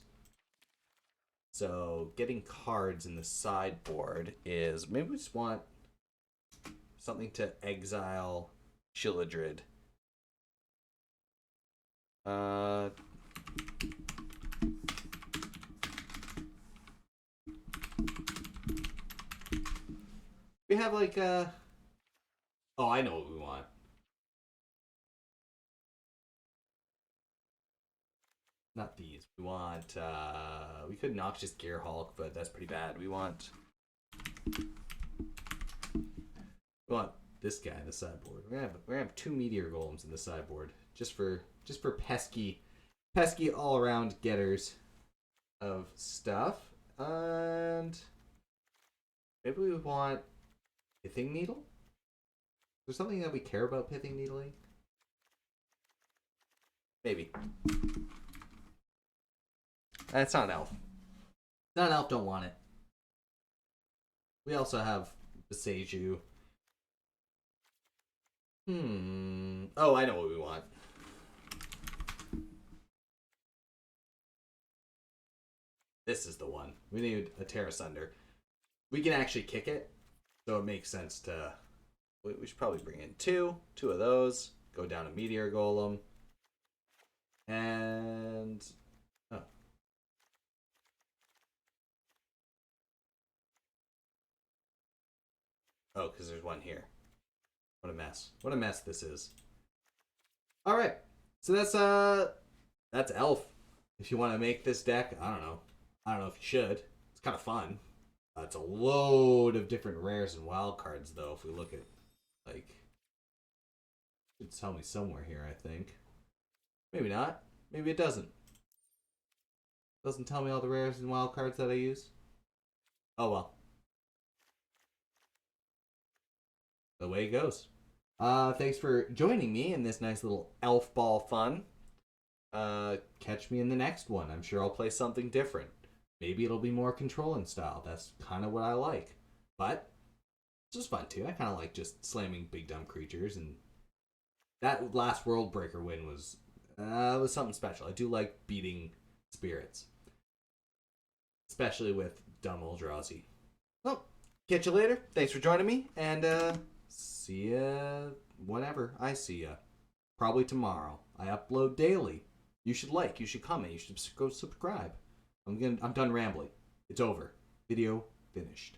Speaker 1: So getting cards in the sideboard is... Maybe we just want something to exile Shieldred. We have like oh, I know what we want. Not these. We want we could Noxious Gearhulk, but that's pretty bad. We want this guy in the sideboard. We're gonna have 2 Meteor Golems in the sideboard. Just for pesky all around getters of stuff. And maybe we want Pithing Needle? Is there something that we care about Pithing Needling? Maybe. It's not an elf. Not an elf, don't want it. We also have Beseju. Oh, I know what we want. This is the one. We need a Terra Sunder. We can actually kick it, so it makes sense to... We should probably bring in two of those. Go down a Meteor Golem. And... Oh, because there's one here. What a mess. What a mess this is. Alright. So that's Elf. If you want to make this deck, I don't know. I don't know if you should. It's kind of fun. It's a load of different rares and wild cards, though, if we look at, like... It should tell me somewhere here, I think. Maybe not. Maybe it doesn't. Doesn't tell me all the rares and wild cards that I use. Oh, well. The way it goes. Thanks for joining me in this nice little elf ball fun. Catch me in the next one. I'm sure I'll play something different. Maybe it'll be more controlling style. That's kind of what I like. But it's just fun too. I kind of like just slamming big dumb creatures, and that last World Breaker win was something special. I do like beating spirits, especially with dumb Eldrazi. Well, catch you later. Thanks for joining me, and see ya whenever I see ya. Probably tomorrow. I upload daily. You should like, you should comment, you should go subscribe. I'm done rambling. It's over. Video finished.